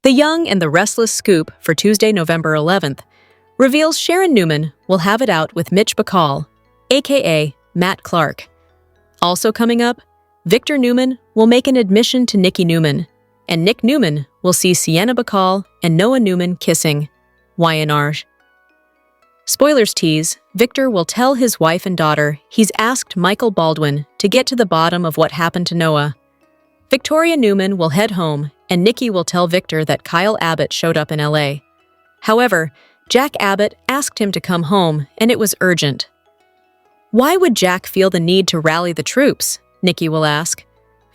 The Young and the Restless scoop for Tuesday, November 11th, reveals Sharon Newman will have it out with Mitch Bacall, aka Matt Clark. Also coming up, Victor Newman will make an admission to Nikki Newman, and Nick Newman will see Sienna Bacall and Noah Newman kissing. YNR. Spoilers tease, Victor will tell his wife and daughter he's asked Michael Baldwin to get to the bottom of what happened to Noah. Victoria Newman will head home, and Nikki will tell Victor that Kyle Abbott showed up in LA. However, Jack Abbott asked him to come home, and it was urgent. Why would Jack feel the need to rally the troops? Nikki will ask.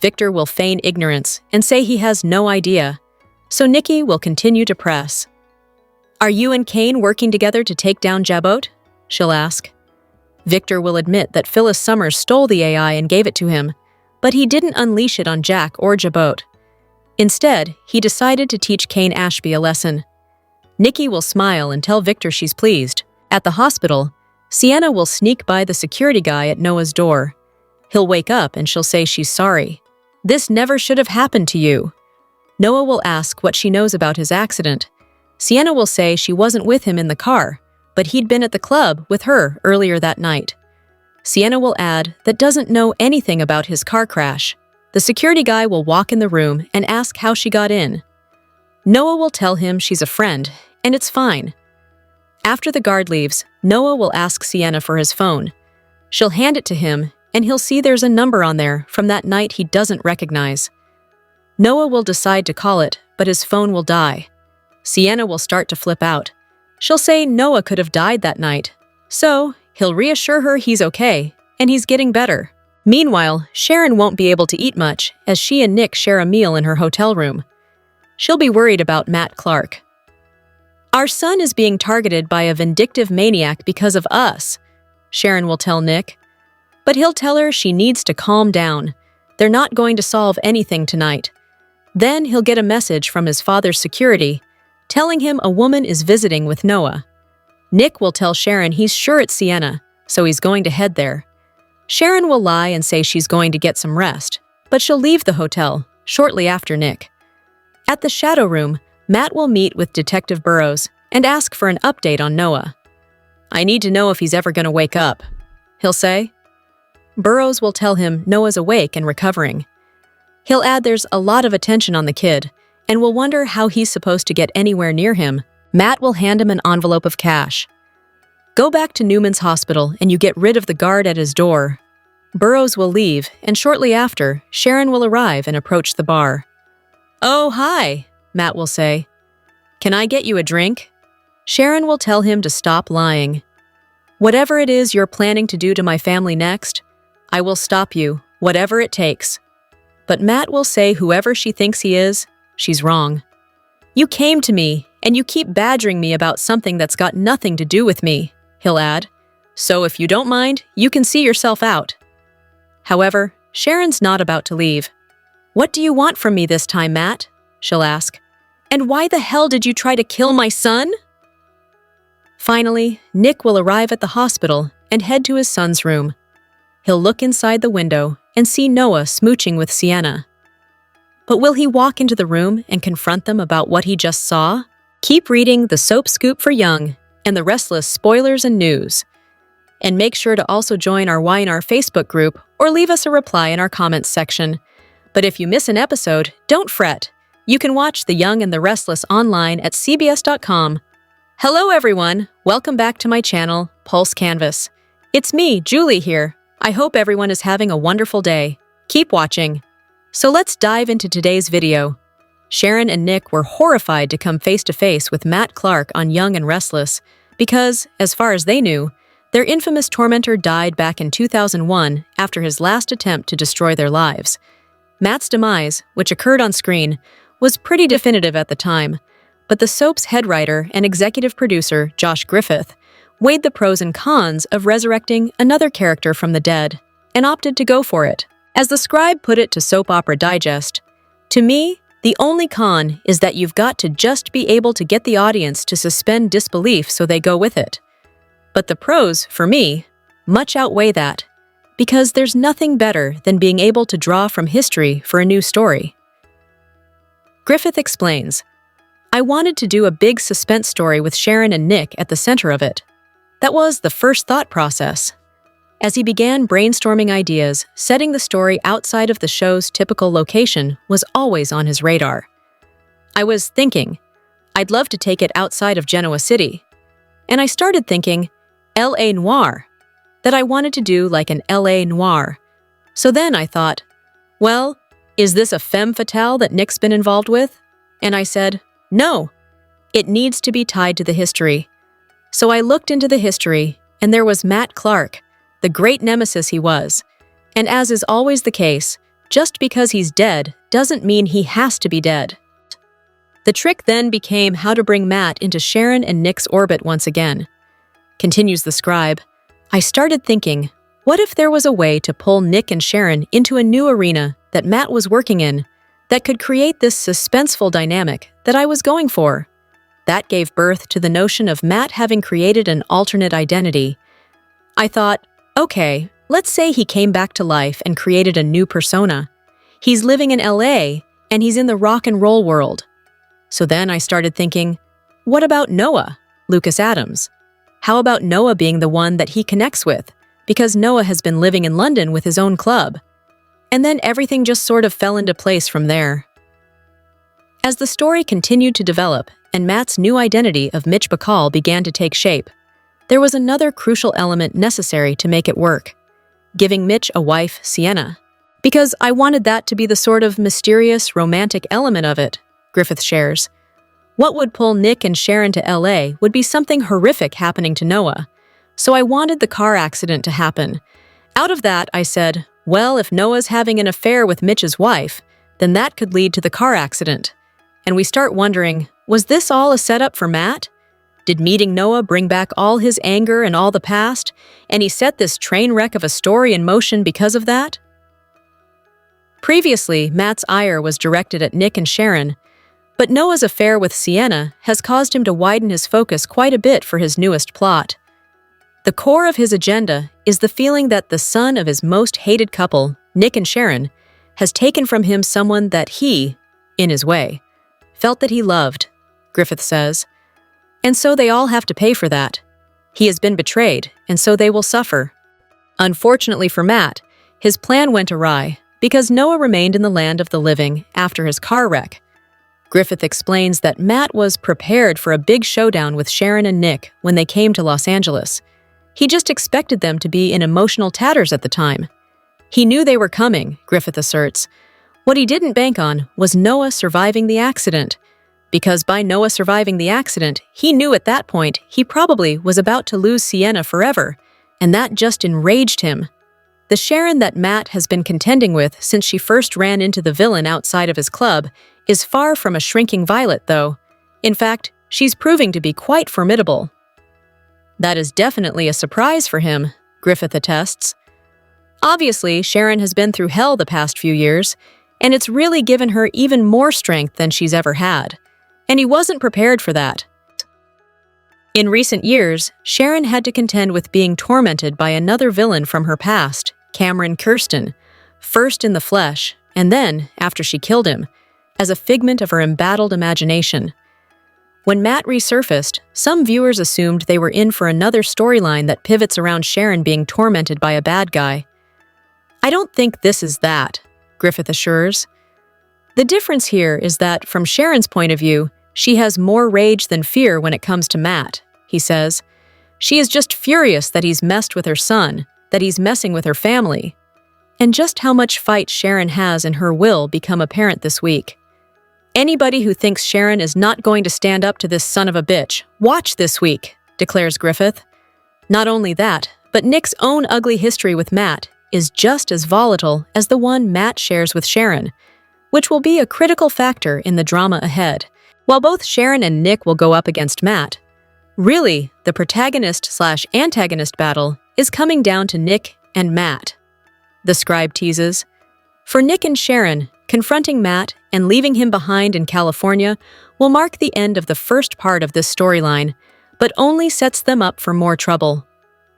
Victor will feign ignorance and say he has no idea, so Nikki will continue to press. Are you and Kane working together to take down Jabot? She'll ask. Victor will admit that Phyllis Summers stole the AI and gave it to him, but he didn't unleash it on Jack or Jabot. Instead, he decided to teach Kane Ashby a lesson. Nikki will smile and tell Victor she's pleased. At the hospital, Sienna will sneak by the security guy at Noah's door. He'll wake up and she'll say she's sorry. This never should have happened to you. Noah will ask what she knows about his accident. Sienna will say she wasn't with him in the car, but he'd been at the club with her earlier that night. Sienna will add that doesn't know anything about his car crash. The security guy will walk in the room and ask how she got in. Noah will tell him she's a friend, and it's fine. After the guard leaves, Noah will ask Sienna for his phone. She'll hand it to him, and he'll see there's a number on there from that night he doesn't recognize. Noah will decide to call it, but his phone will die. Sienna will start to flip out. She'll say Noah could have died that night, so he'll reassure her he's okay, and he's getting better. Meanwhile, Sharon won't be able to eat much, as she and Nick share a meal in her hotel room. She'll be worried about Matt Clark. Our son is being targeted by a vindictive maniac because of us, Sharon will tell Nick. But he'll tell her she needs to calm down. They're not going to solve anything tonight. Then he'll get a message from his father's security, telling him a woman is visiting with Noah. Nick will tell Sharon he's sure it's Sienna, so he's going to head there. Sharon will lie and say she's going to get some rest, but she'll leave the hotel shortly after Nick. At the shadow room, Matt will meet with Detective Burrows and ask for an update on Noah. I need to know if he's ever going to wake up, he'll say. Burrows will tell him Noah's awake and recovering. He'll add there's a lot of attention on the kid, and will wonder how he's supposed to get anywhere near him. Matt will hand him an envelope of cash. Go back to Newman's hospital and you get rid of the guard at his door. Burrows will leave, and shortly after, Sharon will arrive and approach the bar. Oh, hi, Matt will say. Can I get you a drink? Sharon will tell him to stop lying. Whatever it is you're planning to do to my family next, I will stop you, whatever it takes. But Matt will say whoever she thinks he is, she's wrong. You came to me, and you keep badgering me about something that's got nothing to do with me, he'll add. So if you don't mind, you can see yourself out. However, Sharon's not about to leave. What do you want from me this time, Matt? She'll ask. And why the hell did you try to kill my son? Finally, Nick will arrive at the hospital and head to his son's room. He'll look inside the window and see Noah smooching with Sienna. But will he walk into the room and confront them about what he just saw? Keep reading The Soap Scoop for Young and The Restless spoilers and news. And make sure to also join our YNR Facebook group or leave us a reply in our comments section. But if you miss an episode, don't fret. You can watch The Young and the Restless online at cbs.com. Hello everyone, welcome back to my channel, Pulse Canvas. It's me, Julie here. I hope everyone is having a wonderful day. Keep watching. So let's dive into today's video. Sharon and Nick were horrified to come face to face with Matt Clark on Young and Restless because, as far as they knew, their infamous tormentor died back in 2001 after his last attempt to destroy their lives. Matt's demise, which occurred on screen, was pretty definitive at the time, but the soap's head writer and executive producer, Josh Griffith, weighed the pros and cons of resurrecting another character from the dead and opted to go for it. As the scribe put it to Soap Opera Digest, "To me, the only con is that you've got to just be able to get the audience to suspend disbelief so they go with it. But the pros, for me, much outweigh that, because there's nothing better than being able to draw from history for a new story." Griffith explains, I wanted to do a big suspense story with Sharon and Nick at the center of it. That was the first thought process. As he began brainstorming ideas, setting the story outside of the show's typical location was always on his radar. I was thinking, I'd love to take it outside of Genoa City. And I started thinking, L.A. Noir, that I wanted to do like an L.A. Noir. So then I thought, well, is this a femme fatale that Nick's been involved with? And I said, no, it needs to be tied to the history. So I looked into the history, and there was Matt Clark, the great nemesis he was. And as is always the case, just because he's dead doesn't mean he has to be dead. The trick then became how to bring Matt into Sharon and Nick's orbit once again. Continues the scribe, I started thinking, what if there was a way to pull Nick and Sharon into a new arena that Matt was working in that could create this suspenseful dynamic that I was going for? That gave birth to the notion of Matt having created an alternate identity. I thought, okay, let's say he came back to life and created a new persona. He's living in LA and he's in the rock and roll world. So then I started thinking, what about Noah, Lucas Adams? How about Noah being the one that he connects with, because Noah has been living in London with his own club? And then everything just sort of fell into place from there. As the story continued to develop and Matt's new identity of Mitch Bacall began to take shape, there was another crucial element necessary to make it work: giving Mitch a wife, Sienna. Because I wanted that to be the sort of mysterious, romantic element of it, Griffith shares. What would pull Nick and Sharon to LA would be something horrific happening to Noah. So I wanted the car accident to happen. Out of that, I said, well, if Noah's having an affair with Mitch's wife, then that could lead to the car accident. And we start wondering, was this all a setup for Matt? Did meeting Noah bring back all his anger and all the past, and he set this train wreck of a story in motion because of that? Previously, Matt's ire was directed at Nick and Sharon, but Noah's affair with Sienna has caused him to widen his focus quite a bit for his newest plot. The core of his agenda is the feeling that the son of his most hated couple, Nick and Sharon, has taken from him someone that he, in his way, felt that he loved, Griffith says. And so they all have to pay for that. He has been betrayed, and so they will suffer. Unfortunately for Matt, his plan went awry because Noah remained in the land of the living after his car wreck. Griffith explains that Matt was prepared for a big showdown with Sharon and Nick when they came to Los Angeles. He just expected them to be in emotional tatters at the time. He knew they were coming, Griffith asserts. What he didn't bank on was Noah surviving the accident, because by Noah surviving the accident, he knew at that point he probably was about to lose Sienna forever, and that just enraged him. The Sharon that Matt has been contending with since she first ran into the villain outside of his club is far from a shrinking violet, though. In fact, she's proving to be quite formidable. That is definitely a surprise for him, Griffith attests. Obviously, Sharon has been through hell the past few years, and it's really given her even more strength than she's ever had. And he wasn't prepared for that. In recent years, Sharon had to contend with being tormented by another villain from her past, Cameron Kirsten, first in the flesh, and then, after she killed him, as a figment of her embattled imagination. When Matt resurfaced, some viewers assumed they were in for another storyline that pivots around Sharon being tormented by a bad guy. I don't think this is that, Griffith assures. The difference here is that, from Sharon's point of view, she has more rage than fear when it comes to Matt, he says. She is just furious that he's messed with her son, that he's messing with her family. And just how much fight Sharon has in her will become apparent this week. Anybody who thinks Sharon is not going to stand up to this son of a bitch, watch this week, declares Griffith. Not only that, but Nick's own ugly history with Matt is just as volatile as the one Matt shares with Sharon, which will be a critical factor in the drama ahead. While both Sharon and Nick will go up against Matt, really, the protagonist/antagonist battle is coming down to Nick and Matt. The scribe teases. For Nick and Sharon, confronting Matt and leaving him behind in California will mark the end of the first part of this storyline, but only sets them up for more trouble.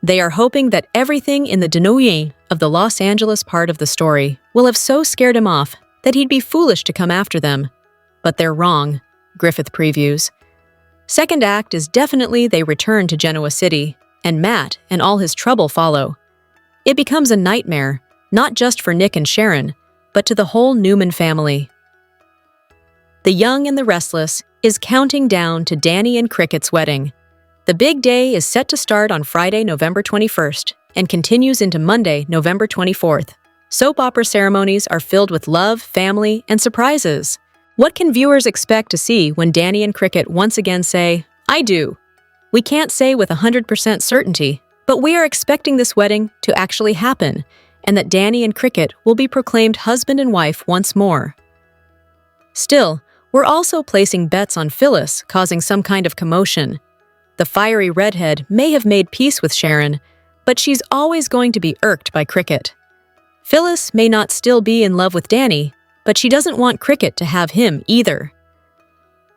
They are hoping that everything in the denouement of the Los Angeles part of the story will have so scared him off that he'd be foolish to come after them. But they're wrong. Griffith previews. Second act is definitely they return to Genoa City, and Matt and all his trouble follow. It becomes a nightmare, not just for Nick and Sharon, but to the whole Newman family. The Young and the Restless is counting down to Danny and Cricket's wedding. The big day is set to start on Friday, November 21st, and continues into Monday, November 24th. Soap opera ceremonies are filled with love, family, and surprises. What can viewers expect to see when Danny and Cricket once again say, "I do"? We can't say with 100% certainty, but we are expecting this wedding to actually happen, and that Danny and Cricket will be proclaimed husband and wife once more. Still, we're also placing bets on Phyllis causing some kind of commotion. The fiery redhead may have made peace with Sharon, but she's always going to be irked by Cricket. Phyllis may not still be in love with Danny, but she doesn't want Cricket to have him either.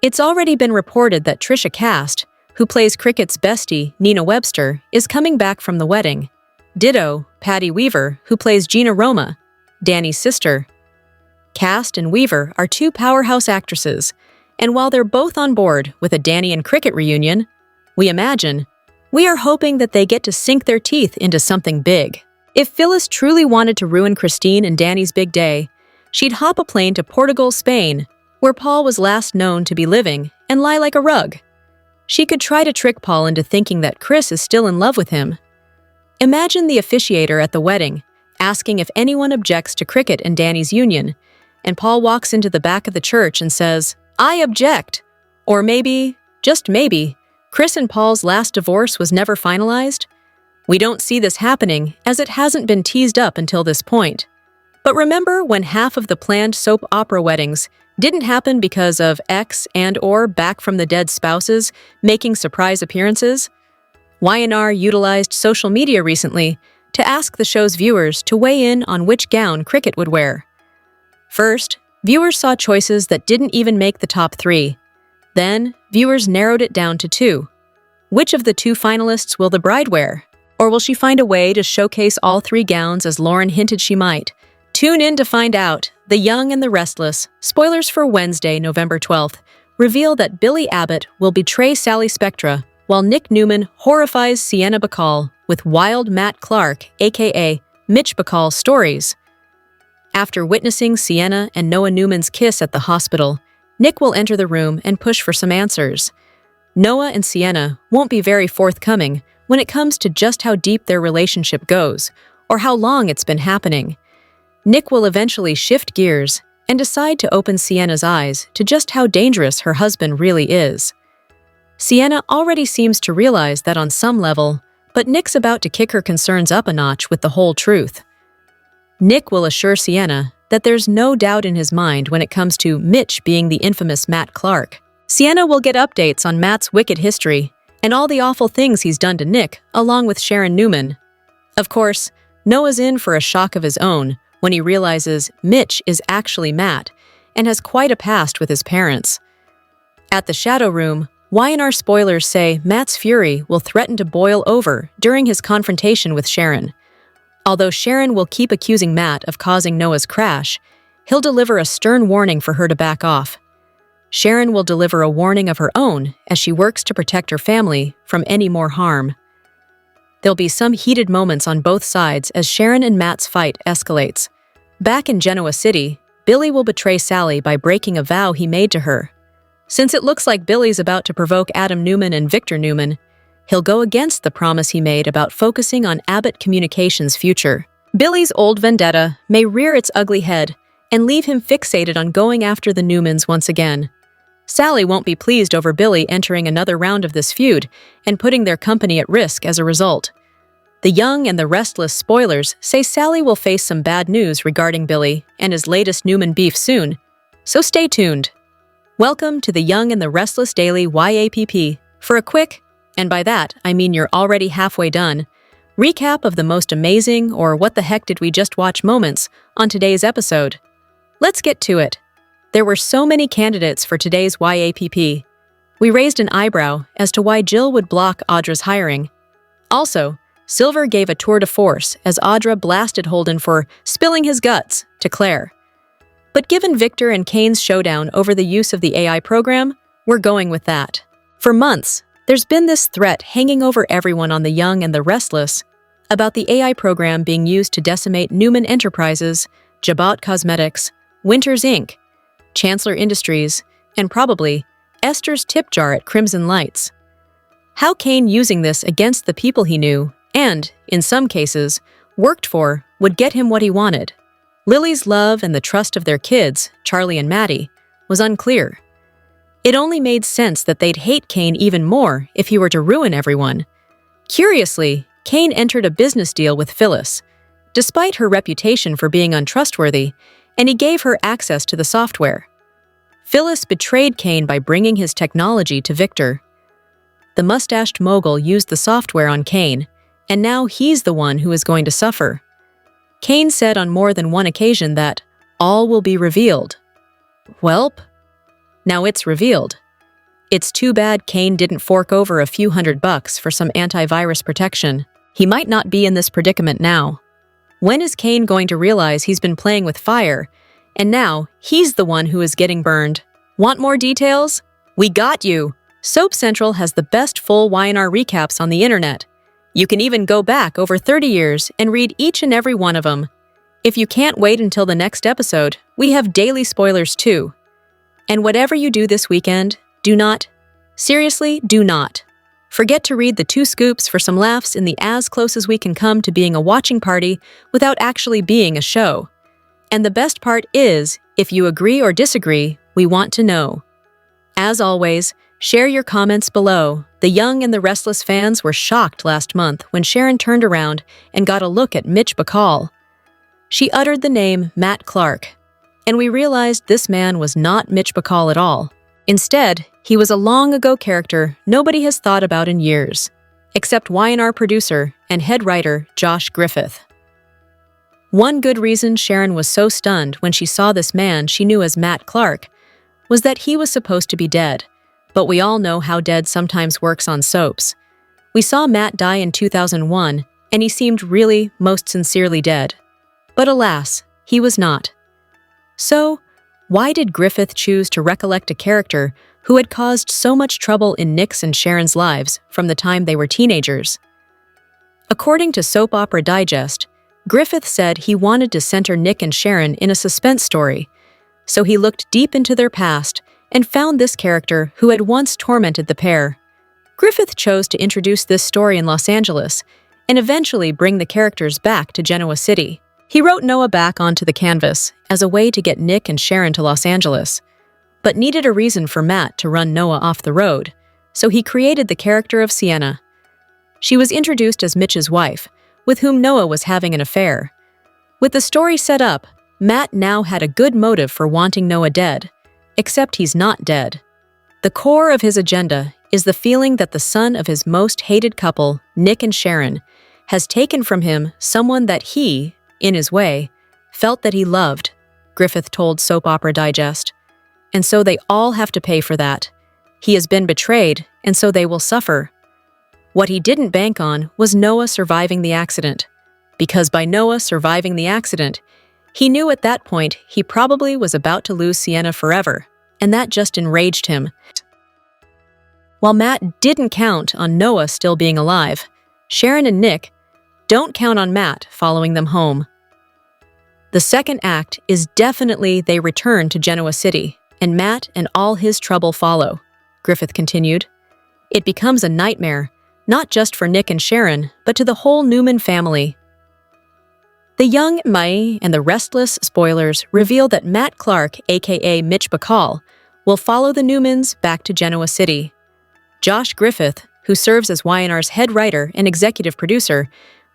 It's already been reported that Trisha Cast, who plays Cricket's bestie, Nina Webster, is coming back from the wedding. Ditto, Patty Weaver, who plays Gina Roma, Danny's sister. Cast and Weaver are two powerhouse actresses, and while they're both on board with a Danny and Cricket reunion, we are hoping that they get to sink their teeth into something big. If Phyllis truly wanted to ruin Christine and Danny's big day, she'd hop a plane to Portugal, Spain, where Paul was last known to be living, and lie like a rug. She could try to trick Paul into thinking that Chris is still in love with him. Imagine the officiator at the wedding, asking if anyone objects to Cricket and Danny's union, and Paul walks into the back of the church and says, "I object." Or maybe, just maybe, Chris and Paul's last divorce was never finalized. We don't see this happening, as it hasn't been teased up until this point. But remember when half of the planned soap opera weddings didn't happen because of ex and/or back-from-the-dead spouses making surprise appearances? Y&R utilized social media recently to ask the show's viewers to weigh in on which gown Cricket would wear. First, viewers saw choices that didn't even make the top 3. Then, viewers narrowed it down to 2. Which of the 2 finalists will the bride wear? Or will she find a way to showcase all 3 gowns as Lauren hinted she might? Tune in to find out. The Young and the Restless, spoilers for Wednesday, November 12th, reveal that Billy Abbott will betray Sally Spectra, while Nick Newman horrifies Sienna Bacall with wild Matt Clark, aka Mitch Bacall, stories. After witnessing Sienna and Noah Newman's kiss at the hospital, Nick will enter the room and push for some answers. Noah and Sienna won't be very forthcoming when it comes to just how deep their relationship goes, or how long it's been happening. Nick will eventually shift gears and decide to open Sienna's eyes to just how dangerous her husband really is. Sienna already seems to realize that on some level, but Nick's about to kick her concerns up a notch with the whole truth. Nick will assure Sienna that there's no doubt in his mind when it comes to Mitch being the infamous Matt Clark. Sienna will get updates on Matt's wicked history and all the awful things he's done to Nick, along with Sharon Newman. Of course, Noah's in for a shock of his own when he realizes Mitch is actually Matt and has quite a past with his parents. At the Shadow Room, Y&R spoilers say Matt's fury will threaten to boil over during his confrontation with Sharon. Although Sharon will keep accusing Matt of causing Noah's crash, he'll deliver a stern warning for her to back off. Sharon will deliver a warning of her own as she works to protect her family from any more harm. There'll be some heated moments on both sides as Sharon and Matt's fight escalates. Back in Genoa City, Billy will betray Sally by breaking a vow he made to her. Since it looks like Billy's about to provoke Adam Newman and Victor Newman, he'll go against the promise he made about focusing on Abbott Communications' future. Billy's old vendetta may rear its ugly head and leave him fixated on going after the Newmans once again. Sally won't be pleased over Billy entering another round of this feud and putting their company at risk as a result. The Young and the Restless spoilers say Sally will face some bad news regarding Billy and his latest Newman beef soon, so stay tuned. Welcome to the Young and the Restless Daily YAPP for a quick, and by that I mean you're already halfway done, recap of the most amazing or what the heck did we just watch moments on today's episode. Let's get to it. There were so many candidates for today's YAPP. We raised an eyebrow as to why Jill would block Audra's hiring. Also, Silver gave a tour de force as Audra blasted Holden for spilling his guts to Claire. But given Victor and Kane's showdown over the use of the AI program, We're going with that. For months, there's been this threat hanging over everyone on The Young and the Restless about the AI program being used to decimate Newman Enterprises, Jabot Cosmetics, Winters Inc., Chancellor Industries, and probably Esther's tip jar at Crimson Lights. How Kane using this against the people he knew and, in some cases, worked for would get him what he wanted. Lily's love and the trust of their kids, Charlie and Maddie, was unclear. It only made sense that they'd hate Kane even more if he were to ruin everyone. Curiously, Kane entered a business deal with Phyllis, despite her reputation for being untrustworthy, and he gave her access to the software. Phyllis betrayed Kane by bringing his technology to Victor. The mustached mogul used the software on Kane, and now he's the one who is going to suffer. Kane said on more than one occasion that all will be revealed. Welp, now it's revealed. It's too bad Kane didn't fork over a few $100 for some antivirus protection. He might not be in this predicament now. When is Kane going to realize he's been playing with fire, and now he's the one who is getting burned? Want more details? We got you! Soap Central has the best full Y&R recaps on the internet. You can even go back over 30 years and read each and every one of them. If you can't wait until the next episode, we have daily spoilers too. And whatever you do this weekend, do not, seriously, do not, forget to read the 2 scoops for some laughs in the as close as we can come to being a watching party without actually being a show. And the best part is, if you agree or disagree, we want to know. As always, share your comments below. The Young and the Restless fans were shocked last month when Sharon turned around and got a look at Mitch Bacall. She uttered the name Matt Clark, and we realized this man was not Mitch Bacall at all. Instead, he was a long-ago character nobody has thought about in years, except Y&R producer and head writer Josh Griffith. One good reason Sharon was so stunned when she saw this man she knew as Matt Clark was that he was supposed to be dead, but we all know how dead sometimes works on soaps. We saw Matt die in 2001, and he seemed really, most sincerely dead. But alas, he was not. So, why did Griffith choose to recollect a character who had caused so much trouble in Nick's and Sharon's lives from the time they were teenagers? According to Soap Opera Digest, Griffith said he wanted to center Nick and Sharon in a suspense story, so he looked deep into their past and found this character who had once tormented the pair. Griffith chose to introduce this story in Los Angeles and eventually bring the characters back to Genoa City. He wrote Noah back onto the canvas as a way to get Nick and Sharon to Los Angeles, but needed a reason for Matt to run Noah off the road, so he created the character of Sienna. She was introduced as Mitch's wife, with whom Noah was having an affair. With the story set up, Matt now had a good motive for wanting Noah dead, except he's not dead. The core of his agenda is the feeling that the son of his most hated couple, Nick and Sharon, has taken from him someone that he, in his way, felt that he loved, Griffith told Soap Opera Digest. And so they all have to pay for that. He has been betrayed, and so they will suffer. What he didn't bank on was Noah surviving the accident, because by Noah surviving the accident, he knew at that point he probably was about to lose Sienna forever, and that just enraged him. While Matt didn't count on Noah still being alive, Sharon and Nick don't count on Matt following them home. The second act is definitely they return to Genoa City, and Matt and all his trouble follow, Griffith continued. It becomes a nightmare, not just for Nick and Sharon, but to the whole Newman family. The Young, Mai, and the Restless spoilers reveal that Matt Clark, aka Mitch Bacall, will follow the Newmans back to Genoa City. Josh Griffith, who serves as Y&R's head writer and executive producer,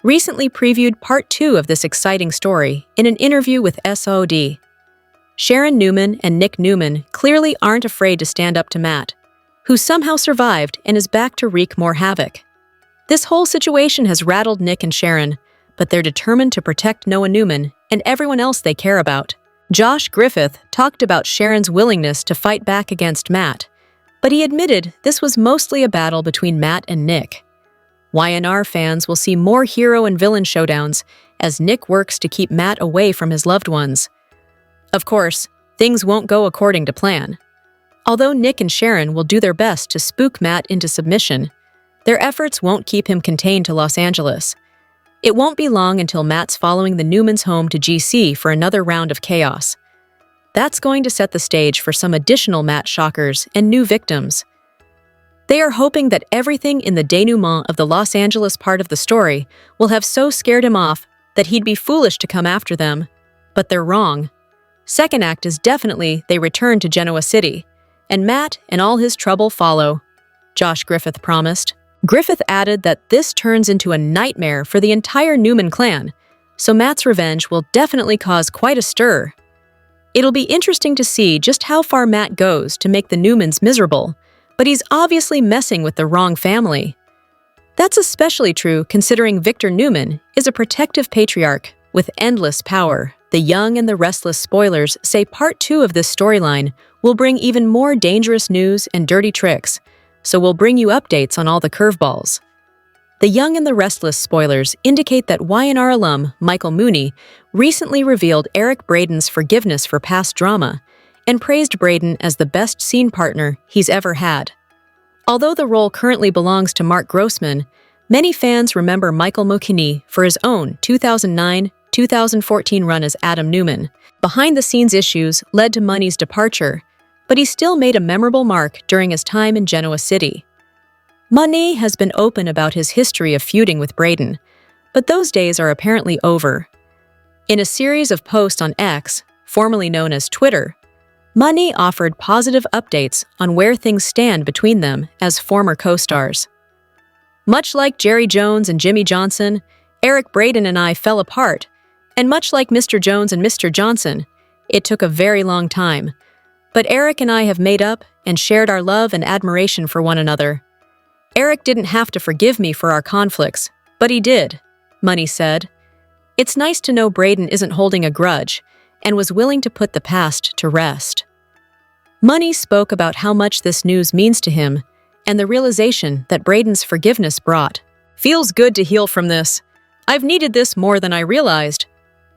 recently previewed part 2 of this exciting story in an interview with SOD. Sharon Newman and Nick Newman clearly aren't afraid to stand up to Matt, who somehow survived and is back to wreak more havoc. This whole situation has rattled Nick and Sharon, but they're determined to protect Noah Newman and everyone else they care about. Josh Griffith talked about Sharon's willingness to fight back against Matt, but he admitted this was mostly a battle between Matt and Nick. Y&R fans will see more hero and villain showdowns as Nick works to keep Matt away from his loved ones. Of course, things won't go according to plan. Although Nick and Sharon will do their best to spook Matt into submission, their efforts won't keep him contained to Los Angeles. It won't be long until Matt's following the Newmans home to GC for another round of chaos. That's going to set the stage for some additional Matt shockers and new victims. They are hoping that everything in the denouement of the Los Angeles part of the story will have so scared him off that he'd be foolish to come after them. But they're wrong. Second act is definitely they return to Genoa City, and Matt and all his trouble follow, Josh Griffith promised. Griffith added that this turns into a nightmare for the entire Newman clan, so Matt's revenge will definitely cause quite a stir. It'll be interesting to see just how far Matt goes to make the Newmans miserable, but he's obviously messing with the wrong family. That's especially true considering Victor Newman is a protective patriarch with endless power. The Young and the Restless spoilers say Part 2 of this storyline will bring even more dangerous news and dirty tricks, so we'll bring you updates on all the curveballs. The Young and the Restless spoilers indicate that Y&R alum Michael Mooney recently revealed Eric Braeden's forgiveness for past drama and praised Braeden as the best scene partner he's ever had. Although the role currently belongs to Mark Grossman, many fans remember Michael Mooney for his own 2009-2014 run as Adam Newman. Behind-the-scenes issues led to Mooney's departure, but he still made a memorable mark during his time in Genoa City. Mooney has been open about his history of feuding with Braeden, but those days are apparently over. In a series of posts on X, formerly known as Twitter, Mooney offered positive updates on where things stand between them as former co-stars. Much like Jerry Jones and Jimmy Johnson, Eric Braeden and I fell apart, and much like Mr. Jones and Mr. Johnson, it took a very long time. But Eric and I have made up and shared our love and admiration for one another. Eric didn't have to forgive me for our conflicts, but he did, Mooney said. It's nice to know Braeden isn't holding a grudge and was willing to put the past to rest. Mooney spoke about how much this news means to him and the realization that Braeden's forgiveness brought. Feels good to heal from this. I've needed this more than I realized,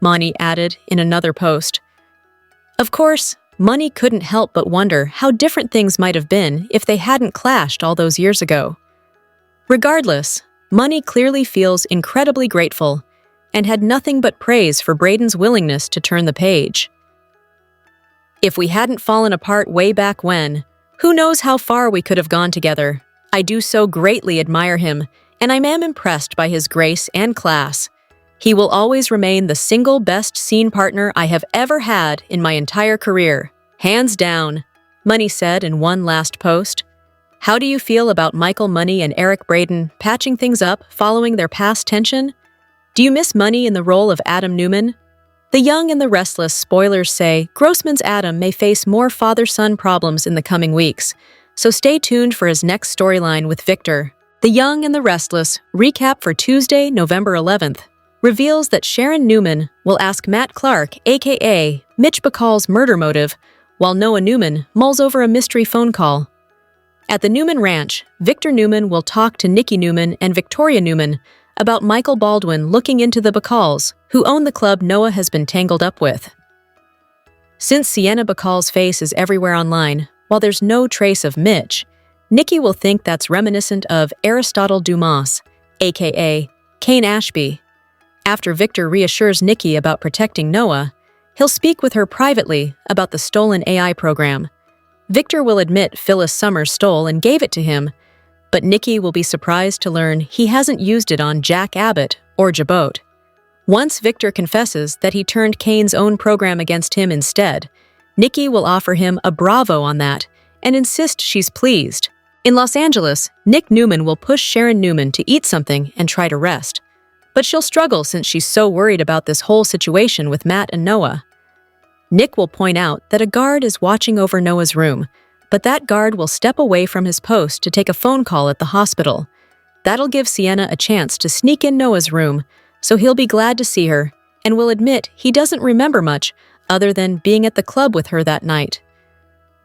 Mooney added in another post. Of course, Mooney couldn't help but wonder how different things might have been if they hadn't clashed all those years ago. Regardless, Mooney clearly feels incredibly grateful and had nothing but praise for Braeden's willingness to turn the page. If we hadn't fallen apart way back when, who knows how far we could have gone together. I do so greatly admire him, and I am impressed by his grace and class. He will always remain the single best scene partner I have ever had in my entire career. Hands down, Mooney said in one last post. How do you feel about Michael Mooney and Eric Braeden patching things up following their past tension? Do you miss Mooney in the role of Adam Newman? The Young and the Restless spoilers say Grossman's Adam may face more father-son problems in the coming weeks, so stay tuned for his next storyline with Victor. The Young and the Restless recap for Tuesday, November 11th, reveals that Sharon Newman will ask Matt Clark, aka Mitch Bacall's murder motive, while Noah Newman mulls over a mystery phone call. At the Newman Ranch, Victor Newman will talk to Nikki Newman and Victoria Newman about Michael Baldwin looking into the Bacalls, who own the club Noah has been tangled up with. Since Sienna Bacall's face is everywhere online, while there's no trace of Mitch, Nikki will think that's reminiscent of Aristotle Dumas, aka Kane Ashby. After Victor reassures Nikki about protecting Noah, he'll speak with her privately about the stolen AI program. Victor will admit Phyllis Summers stole and gave it to him, but Nikki will be surprised to learn he hasn't used it on Jack Abbott or Jabot. Once Victor confesses that he turned Kane's own program against him instead, Nikki will offer him a bravo on that and insist she's pleased. In Los Angeles, Nick Newman will push Sharon Newman to eat something and try to rest, but she'll struggle since she's so worried about this whole situation with Matt and Noah. Nick will point out that a guard is watching over Noah's room, but that guard will step away from his post to take a phone call at the hospital. That'll give Sienna a chance to sneak in Noah's room, so he'll be glad to see her and will admit he doesn't remember much other than being at the club with her that night.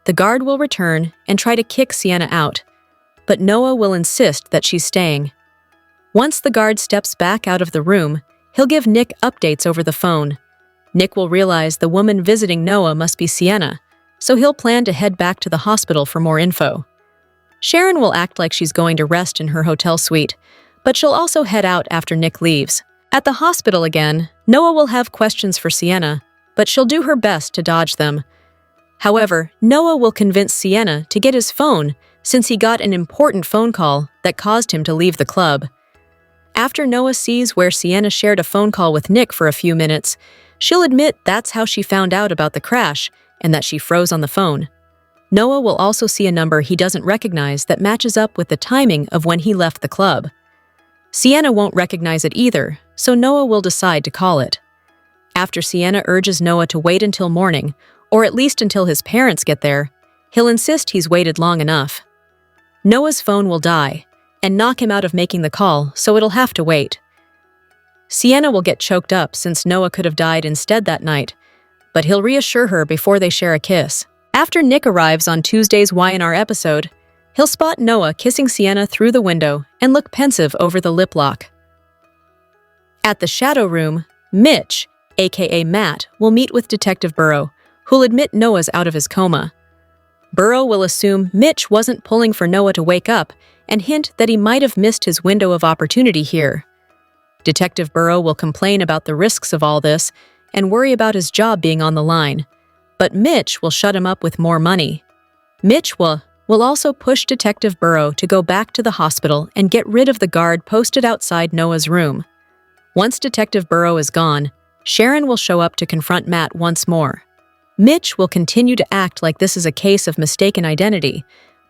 The guard will return and try to kick Sienna out, but Noah will insist that she's staying. Once the guard steps back out of the room, he'll give Nick updates over the phone. Nick will realize the woman visiting Noah must be Sienna, so he'll plan to head back to the hospital for more info. Sharon will act like she's going to rest in her hotel suite, but she'll also head out after Nick leaves. At the hospital again, Noah will have questions for Sienna, but she'll do her best to dodge them. However, Noah will convince Sienna to get his phone since he got an important phone call that caused him to leave the club. After Noah sees where Sienna shared a phone call with Nick for a few minutes, she'll admit that's how she found out about the crash and that she froze on the phone. Noah will also see a number he doesn't recognize that matches up with the timing of when he left the club. Sienna won't recognize it either, so Noah will decide to call it. After Sienna urges Noah to wait until morning, or at least until his parents get there, he'll insist he's waited long enough. Noah's phone will die and knock him out of making the call, so it'll have to wait. Sienna will get choked up since Noah could have died instead that night, but he'll reassure her before they share a kiss. After Nick arrives on Tuesday's Y&R episode, he'll spot Noah kissing Sienna through the window and look pensive over the lip lock. At the shadow room, Mitch, aka Matt, will meet with Detective Burrow, who'll admit Noah's out of his coma. Burrow will assume Mitch wasn't pulling for Noah to wake up and hint that he might have missed his window of opportunity here. Detective Burrow will complain about the risks of all this and worry about his job being on the line, but Mitch will shut him up with more money. Mitch will also push Detective Burrow to go back to the hospital and get rid of the guard posted outside Noah's room. Once Detective Burrow is gone, Sharon will show up to confront Matt once more. Mitch will continue to act like this is a case of mistaken identity,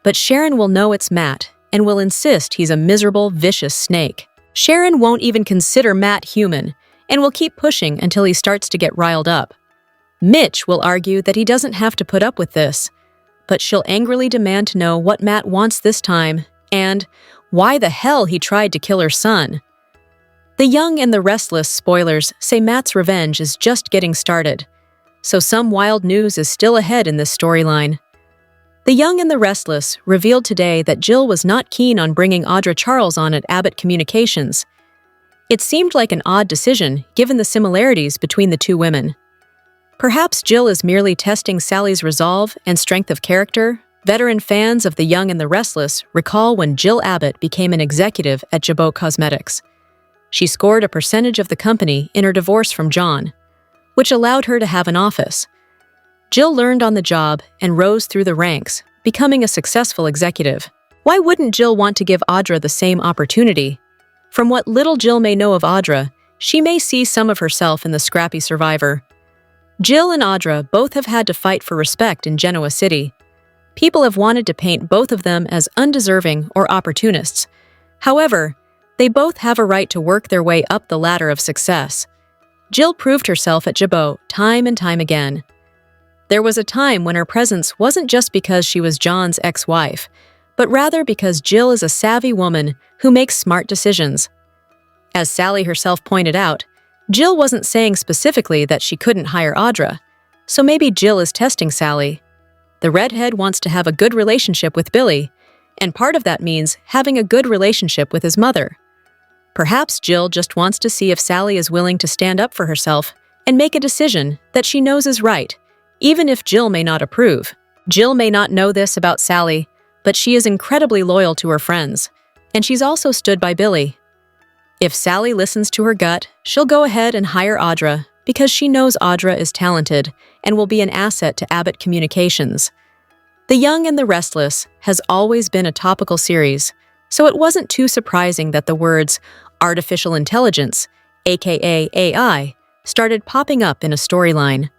but Sharon will know it's Matt and will insist he's a miserable, vicious snake. Sharon won't even consider Matt human and will keep pushing until he starts to get riled up. Mitch will argue that he doesn't have to put up with this, but she'll angrily demand to know what Matt wants this time and why the hell he tried to kill her son. The Young and the Restless spoilers say Matt's revenge is just getting started, so some wild news is still ahead in this storyline. The Young and the Restless revealed today that Jill was not keen on bringing Audra Charles on at Abbott Communications. It seemed like an odd decision given the similarities between the two women. Perhaps Jill is merely testing Sally's resolve and strength of character. Veteran fans of The Young and the Restless recall when Jill Abbott became an executive at Jabot Cosmetics. She scored a percentage of the company in her divorce from John, which allowed her to have an office. Jill learned on the job and rose through the ranks, becoming a successful executive. Why wouldn't Jill want to give Audra the same opportunity? From what little Jill may know of Audra, she may see some of herself in the scrappy survivor. Jill and Audra both have had to fight for respect in Genoa City. People have wanted to paint both of them as undeserving or opportunists. However, they both have a right to work their way up the ladder of success. Jill proved herself at Jabot time and time again. There was a time when her presence wasn't just because she was John's ex-wife, but rather because Jill is a savvy woman who makes smart decisions. As Sally herself pointed out, Jill wasn't saying specifically that she couldn't hire Audra, so maybe Jill is testing Sally. The redhead wants to have a good relationship with Billy, and part of that means having a good relationship with his mother. Perhaps Jill just wants to see if Sally is willing to stand up for herself and make a decision that she knows is right, even if Jill may not approve. Jill may not know this about Sally, but she is incredibly loyal to her friends, and she's also stood by Billy. If Sally listens to her gut, she'll go ahead and hire Audra because she knows Audra is talented and will be an asset to Abbott Communications. The Young and the Restless has always been a topical series, so it wasn't too surprising that the words artificial intelligence, aka AI, started popping up in a storyline.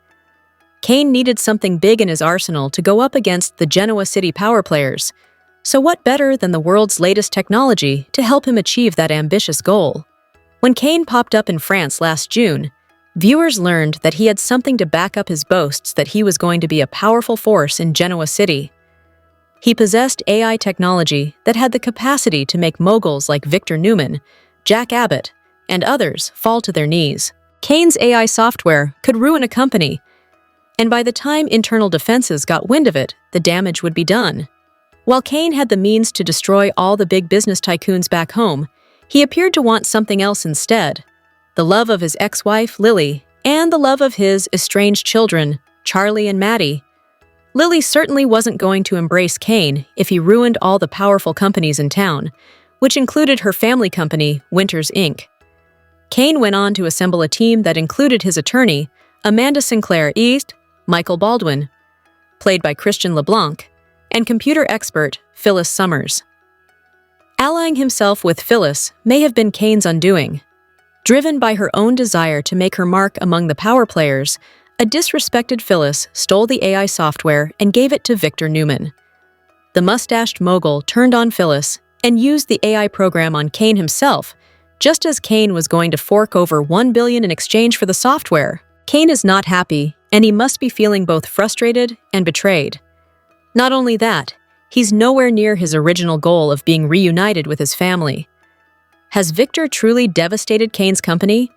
Kane needed something big in his arsenal to go up against the Genoa City power players, so what better than the world's latest technology to help him achieve that ambitious goal? When Kane popped up in France last June, viewers learned that he had something to back up his boasts that he was going to be a powerful force in Genoa City. He possessed AI technology that had the capacity to make moguls like Victor Newman, Jack Abbott, and others fall to their knees. Kane's AI software could ruin a company, and by the time internal defenses got wind of it, the damage would be done. While Kane had the means to destroy all the big business tycoons back home, he appeared to want something else instead: the love of his ex-wife, Lily, and the love of his estranged children, Charlie and Maddie. Lily certainly wasn't going to embrace Kane if he ruined all the powerful companies in town, which included her family company, Winters Inc. Kane went on to assemble a team that included his attorney, Amanda Sinclair East, Michael Baldwin, played by Christian LeBlanc, and computer expert Phyllis Summers. Allying himself with Phyllis may have been Kane's undoing. Driven by her own desire to make her mark among the power players, a disrespected Phyllis stole the AI software and gave it to Victor Newman. The mustached mogul turned on Phyllis and used the AI program on Kane himself, just as Kane was going to fork over $1 billion in exchange for the software. Kane is not happy, and he must be feeling both frustrated and betrayed. Not only that, he's nowhere near his original goal of being reunited with his family. Has Victor truly devastated Kane's company?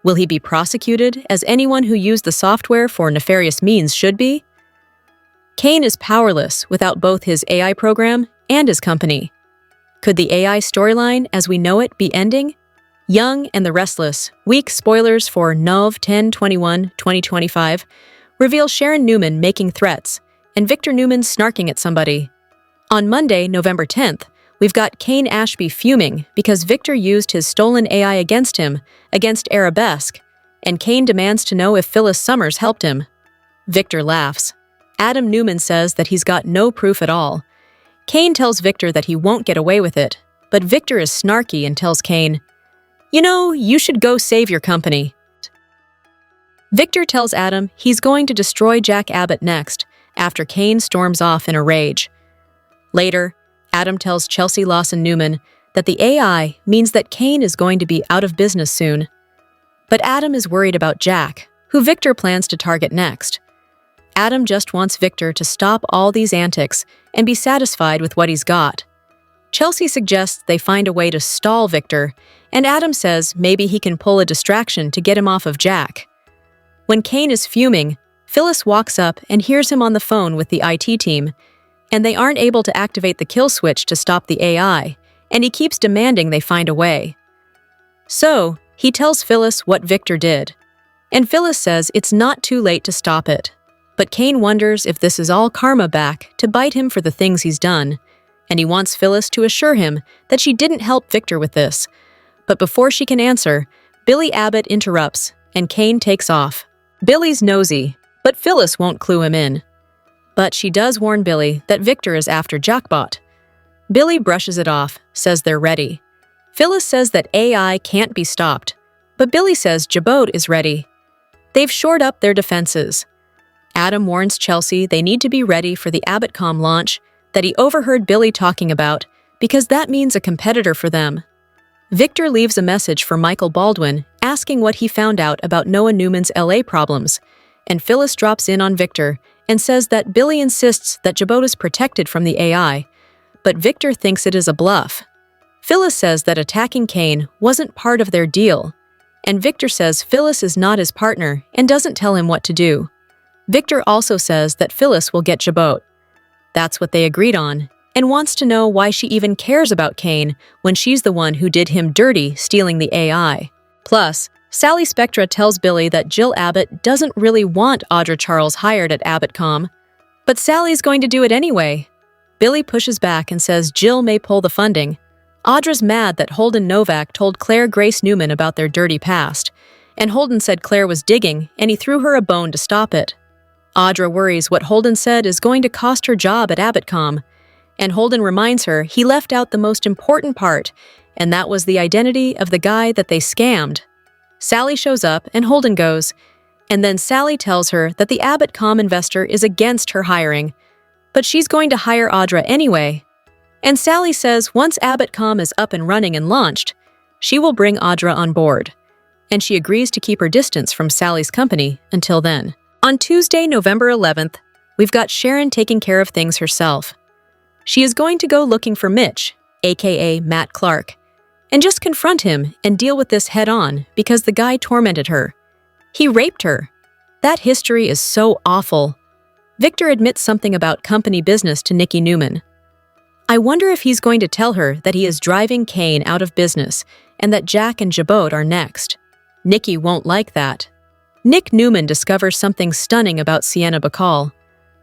Will he be prosecuted as anyone who used the software for nefarious means should be? Kane is powerless without both his AI program and his company. Could the AI storyline as we know it be ending? Young and the Restless, weak spoilers for Nov 10/21/2025, reveal Sharon Newman making threats and Victor Newman snarking at somebody. On Monday, November 10th, we've got Kane Ashby fuming because Victor used his stolen AI against him, against Arabesque, and Kane demands to know if Phyllis Summers helped him. Victor laughs. Adam Newman says that he's got no proof at all. Kane tells Victor that he won't get away with it, but Victor is snarky and tells Kane, "You know, you should go save your company." Victor tells Adam he's going to destroy Jack Abbott next, after Kane storms off in a rage. Later, Adam tells Chelsea Lawson Newman that the AI means that Kane is going to be out of business soon. But Adam is worried about Jack, who Victor plans to target next. Adam just wants Victor to stop all these antics and be satisfied with what he's got. Chelsea suggests they find a way to stall Victor, and Adam says maybe he can pull a distraction to get him off of Jack. When Kane is fuming, Phyllis walks up and hears him on the phone with the IT team, and they aren't able to activate the kill switch to stop the AI, and he keeps demanding they find a way. So, he tells Phyllis what Victor did, and Phyllis says it's not too late to stop it. But Kane wonders if this is all karma back to bite him for the things he's done, and he wants Phyllis to assure him that she didn't help Victor with this. But before she can answer, Billy Abbott interrupts, and Kane takes off. Billy's nosy, but Phyllis won't clue him in. But she does warn Billy that Victor is after Jackbot. Billy brushes it off, says they're ready. Phyllis says that AI can't be stopped, but Billy says Jabot is ready. They've shored up their defenses. Adam warns Chelsea they need to be ready for the AbbottCom launch that he overheard Billy talking about, because that means a competitor for them. Victor leaves a message for Michael Baldwin asking what he found out about Noah Newman's LA problems, and Phyllis drops in on Victor and says that Billy insists that Jabot is protected from the AI, but Victor thinks it is a bluff. Phyllis says that attacking Kane wasn't part of their deal, and Victor says Phyllis is not his partner and doesn't tell him what to do. Victor also says that Phyllis will get Jabot. That's what they agreed on, and wants to know why she even cares about Kane when she's the one who did him dirty stealing the AI. Plus, Sally Spectra tells Billy that Jill Abbott doesn't really want Audra Charles hired at AbbottCom, but Sally's going to do it anyway. Billy pushes back and says Jill may pull the funding. Audra's mad that Holden Novak told Claire Grace Newman about their dirty past, and Holden said Claire was digging and he threw her a bone to stop it. Audra worries what Holden said is going to cost her job at AbbottCom, and Holden reminds her he left out the most important part, and that was the identity of the guy that they scammed. Sally shows up and Holden goes, and then Sally tells her that the AbbottCom investor is against her hiring, but she's going to hire Audra anyway. And Sally says once AbbottCom is up and running and launched, she will bring Audra on board, and she agrees to keep her distance from Sally's company until then. On Tuesday, November 11th, we've got Sharon taking care of things herself. She is going to go looking for Mitch, aka Matt Clark, and just confront him and deal with this head-on because the guy tormented her. He raped her. That history is so awful. Victor admits something about company business to Nikki Newman. I wonder if he's going to tell her that he is driving Kane out of business and that Jack and Jabot are next. Nikki won't like that. Nick Newman discovers something stunning about Sienna Bacall.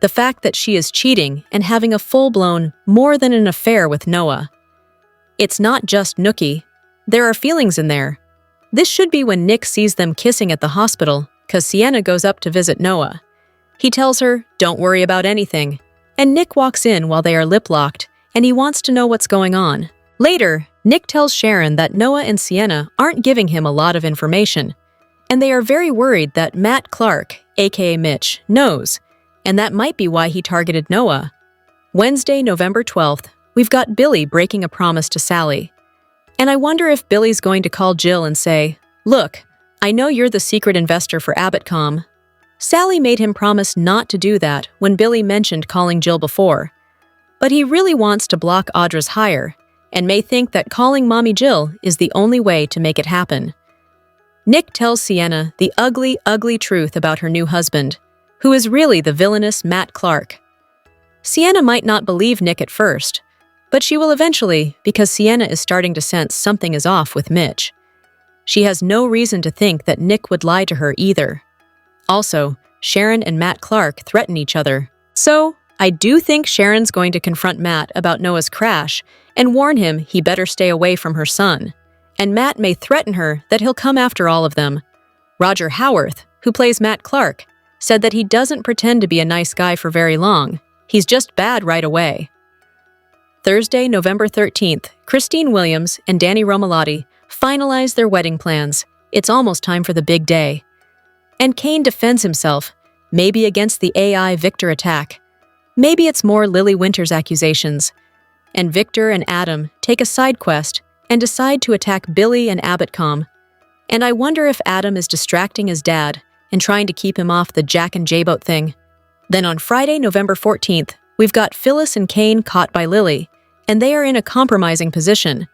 the fact that she is cheating and having a full-blown, more than an affair with Noah. It's not just nookie. There are feelings in there. This should be when Nick sees them kissing at the hospital, because Sienna goes up to visit Noah. He tells her, "Don't worry about anything," and Nick walks in while they are lip-locked, and he wants to know what's going on. Later, Nick tells Sharon that Noah and Sienna aren't giving him a lot of information, and they are very worried that Matt Clark, aka Mitch, knows, and that might be why he targeted Noah. Wednesday, November 12th, we've got Billy breaking a promise to Sally. And I wonder if Billy's going to call Jill and say, "Look, I know you're the secret investor for Abbottcom." Sally made him promise not to do that when Billy mentioned calling Jill before. But he really wants to block Audra's hire, and may think that calling Mommy Jill is the only way to make it happen. Nick tells Sienna the ugly, ugly truth about her new husband, who is really the villainous Matt Clark. Sienna might not believe Nick at first, but she will eventually because Sienna is starting to sense something is off with Mitch. She has no reason to think that Nick would lie to her either. Also, Sharon and Matt Clark threaten each other. So, I do think Sharon's going to confront Matt about Noah's crash and warn him he better stay away from her son. And Matt may threaten her that he'll come after all of them. Roger Howarth, who plays Matt Clark, said that he doesn't pretend to be a nice guy for very long. He's just bad right away. Thursday, November 13th, Christine Williams and Danny Romalotti finalize their wedding plans. It's almost time for the big day. And Kane defends himself, maybe against the AI Victor attack. Maybe it's more Lily Winter's accusations. And Victor and Adam take a side quest and decide to attack Billy and Abbottcom. And I wonder if Adam is distracting his dad and trying to keep him off the Jack and J-boat thing. Then on Friday, November 14th, we've got Phyllis and Kane caught by Lily, and they are in a compromising position.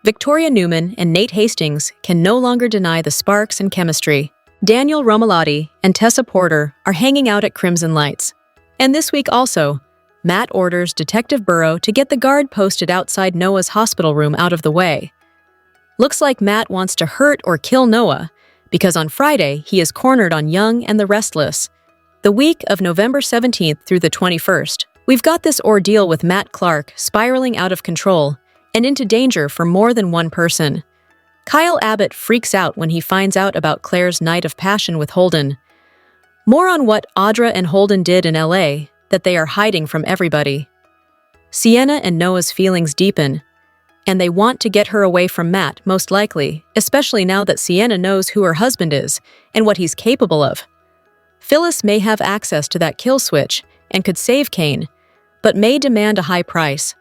Victoria Newman and Nate Hastings can no longer deny the sparks and chemistry. Daniel Romalotti and Tessa Porter are hanging out at Crimson Lights. And this week also, Matt orders Detective Burrow to get the guard posted outside Noah's hospital room out of the way. Looks like Matt wants to hurt or kill Noah, because on Friday he is cornered on Young and the Restless. The week of November 17th through the 21st, we've got this ordeal with Matt Clark spiraling out of control and into danger for more than one person. Kyle Abbott freaks out when he finds out about Claire's night of passion with Holden. More on what Audra and Holden did in LA that they are hiding from everybody. Sienna and Noah's feelings deepen, and they want to get her away from Matt, most likely, especially now that Sienna knows who her husband is and what he's capable of. Phyllis may have access to that kill switch and could save Kane, but may demand a high price.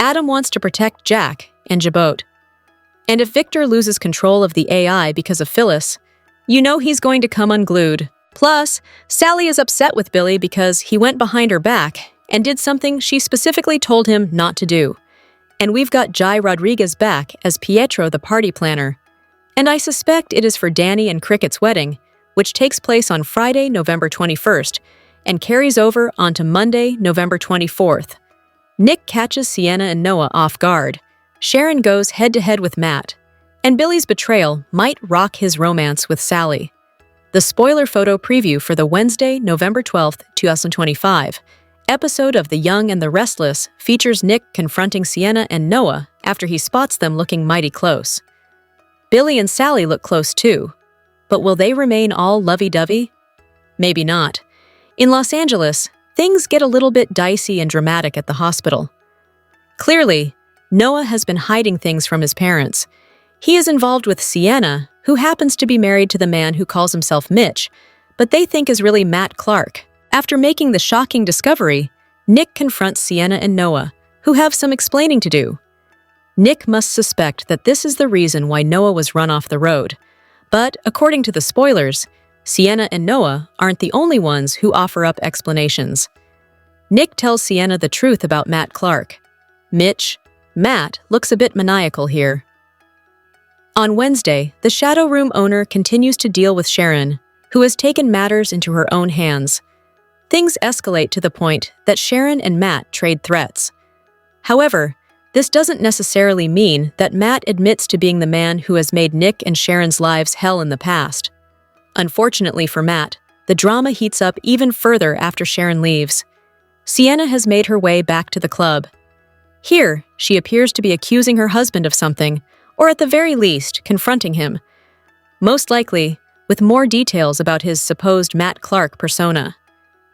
Adam wants to protect Jack and Jabot. And if Victor loses control of the AI because of Phyllis, you know he's going to come unglued. Plus, Sally is upset with Billy because he went behind her back and did something she specifically told him not to do. And we've got Jai Rodriguez back as Pietro the party planner. And I suspect it is for Danny and Cricket's wedding, which takes place on Friday, November 21st, and carries over onto Monday, November 24th. Nick catches Sienna and Noah off guard. Sharon goes head-to-head with Matt, and Billy's betrayal might rock his romance with Sally. The spoiler photo preview for the Wednesday, November 12th, 2025, episode of The Young and the Restless features Nick confronting Sienna and Noah after he spots them looking mighty close. Billy and Sally look close too, but will they remain all lovey-dovey? Maybe not. In Los Angeles, things get a little bit dicey and dramatic at the hospital. Clearly, Noah has been hiding things from his parents. He is involved with Sienna, who happens to be married to the man who calls himself Mitch, but they think is really Matt Clark. After making the shocking discovery, Nick confronts Sienna and Noah, who have some explaining to do. Nick must suspect that this is the reason why Noah was run off the road. But, according to the spoilers, Sienna and Noah aren't the only ones who offer up explanations. Nick tells Sienna the truth about Matt Clark. Matt looks a bit maniacal here. On Wednesday, the Shadow Room owner continues to deal with Sharon, who has taken matters into her own hands. Things escalate to the point that Sharon and Matt trade threats. However, this doesn't necessarily mean that Matt admits to being the man who has made Nick and Sharon's lives hell in the past. Unfortunately for Matt, the drama heats up even further after Sharon leaves. Sienna has made her way back to the club. Here, she appears to be accusing her husband of something, or at the very least, confronting him. Most likely, with more details about his supposed Matt Clark persona.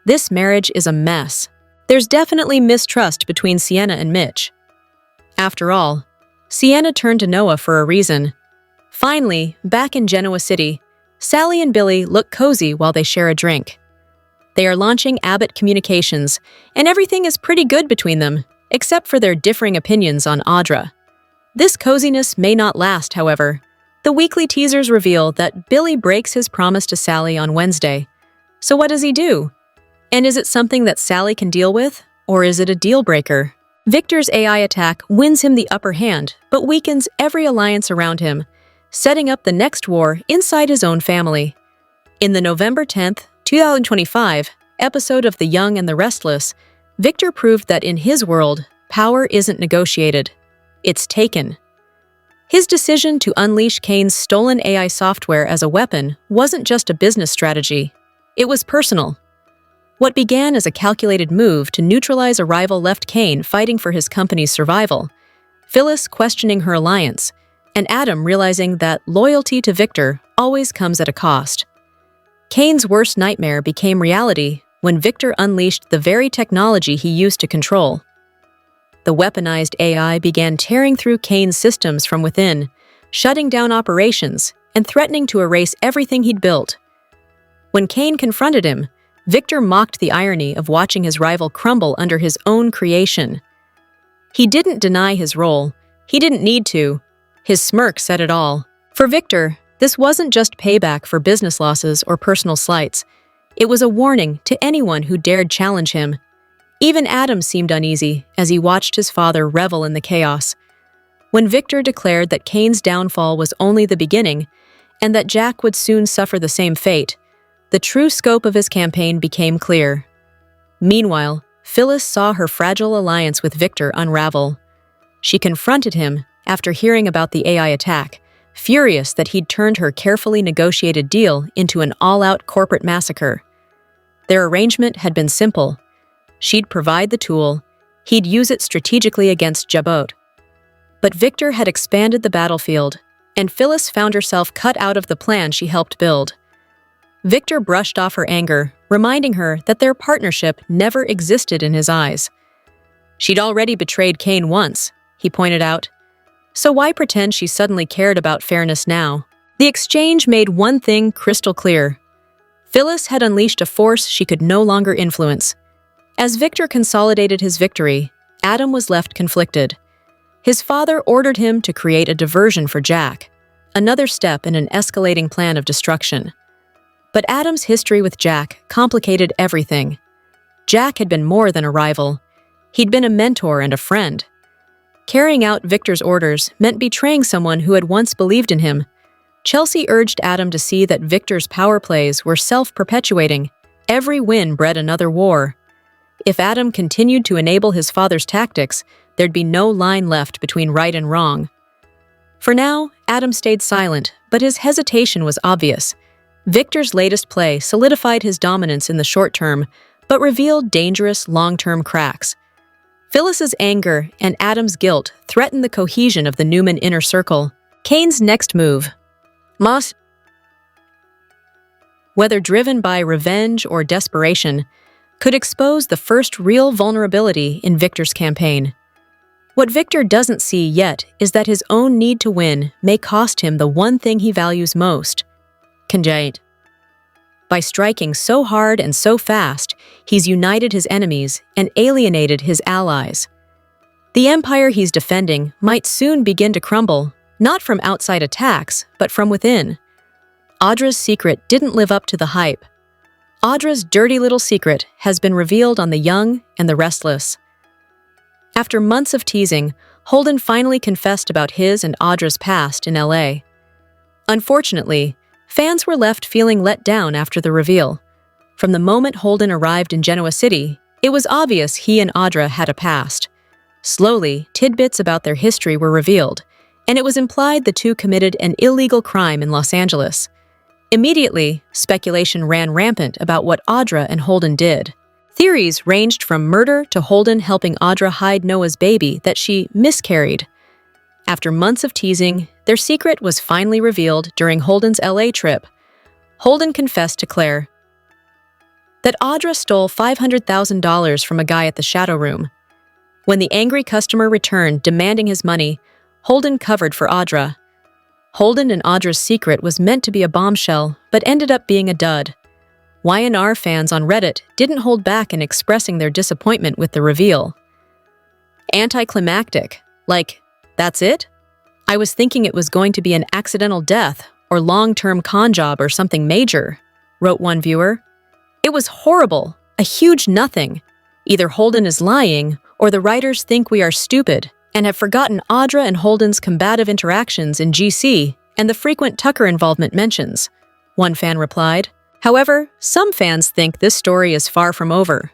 This marriage is a mess. There's definitely mistrust between Sienna and Mitch. After all, Sienna turned to Noah for a reason. Finally, back in Genoa City, Sally and Billy look cozy while they share a drink. They are launching Abbott Communications, and everything is pretty good between them, except for their differing opinions on Audra. This coziness may not last, however. The weekly teasers reveal that Billy breaks his promise to Sally on Wednesday. So what does he do? And is it something that Sally can deal with, or is it a deal breaker? Victor's AI attack wins him the upper hand, but weakens every alliance around him, setting up the next war inside his own family. In the November 10th, 2025 episode of The Young and the Restless, Victor proved that in his world, power isn't negotiated. It's taken. His decision to unleash Kane's stolen AI software as a weapon wasn't just a business strategy. It was personal. What began as a calculated move to neutralize a rival left Kane fighting for his company's survival, Phyllis questioning her alliance, and Adam realizing that loyalty to Victor always comes at a cost. Kane's worst nightmare became reality when Victor unleashed the very technology he used to control. The weaponized AI began tearing through Kane's systems from within, shutting down operations and threatening to erase everything he'd built. When Kane confronted him, Victor mocked the irony of watching his rival crumble under his own creation. He didn't deny his role. He didn't need to. His smirk said it all. For Victor, this wasn't just payback for business losses or personal slights. It was a warning to anyone who dared challenge him. Even Adam seemed uneasy as he watched his father revel in the chaos. When Victor declared that Kane's downfall was only the beginning and that Jack would soon suffer the same fate, the true scope of his campaign became clear. Meanwhile, Phyllis saw her fragile alliance with Victor unravel. She confronted him after hearing about the AI attack, furious that he'd turned her carefully negotiated deal into an all-out corporate massacre. Their arrangement had been simple. She'd provide the tool, he'd use it strategically against Jabot. But Victor had expanded the battlefield, and Phyllis found herself cut out of the plan she helped build. Victor brushed off her anger, reminding her that their partnership never existed in his eyes. She'd already betrayed Kane once, he pointed out. So why pretend she suddenly cared about fairness now? The exchange made one thing crystal clear. Phyllis had unleashed a force she could no longer influence. As Victor consolidated his victory, Adam was left conflicted. His father ordered him to create a diversion for Jack, another step in an escalating plan of destruction. But Adam's history with Jack complicated everything. Jack had been more than a rival. He'd been a mentor and a friend. Carrying out Victor's orders meant betraying someone who had once believed in him. Chelsea urged Adam to see that Victor's power plays were self-perpetuating. Every win bred another war. If Adam continued to enable his father's tactics, there'd be no line left between right and wrong. For now, Adam stayed silent, but his hesitation was obvious. Victor's latest play solidified his dominance in the short term, but revealed dangerous long-term cracks. Phyllis's anger and Adam's guilt threatened the cohesion of the Newman inner circle. Kane's next move, whether driven by revenge or desperation, could expose the first real vulnerability in Victor's campaign. What Victor doesn't see yet is that his own need to win may cost him the one thing he values most: conjunct. By striking so hard and so fast, he's united his enemies and alienated his allies. The empire he's defending might soon begin to crumble, not from outside attacks, but from within. Audra's secret didn't live up to the hype. Audra's dirty little secret has been revealed on The Young and the Restless. After months of teasing, Holden finally confessed about his and Audra's past in LA. Unfortunately, fans were left feeling let down after the reveal. From the moment Holden arrived in Genoa City, it was obvious he and Audra had a past. Slowly, tidbits about their history were revealed, and it was implied the two committed an illegal crime in Los Angeles. Immediately, speculation ran rampant about what Audra and Holden did. Theories ranged from murder to Holden helping Audra hide Noah's baby that she miscarried. After months of teasing, their secret was finally revealed during Holden's LA trip. Holden confessed to Claire that Audra stole $500,000 from a guy at the Shadow Room. When the angry customer returned demanding his money, Holden covered for Audra. Holden and Audra's secret was meant to be a bombshell, but ended up being a dud. Y&R fans on Reddit didn't hold back in expressing their disappointment with the reveal. Anticlimactic, like, that's it? I was thinking it was going to be an accidental death or long-term con job or something major, wrote one viewer. It was horrible, a huge nothing. Either Holden is lying or the writers think we are stupid and have forgotten Audra and Holden's combative interactions in GC and the frequent Tucker involvement mentions, one fan replied. However, some fans think this story is far from over.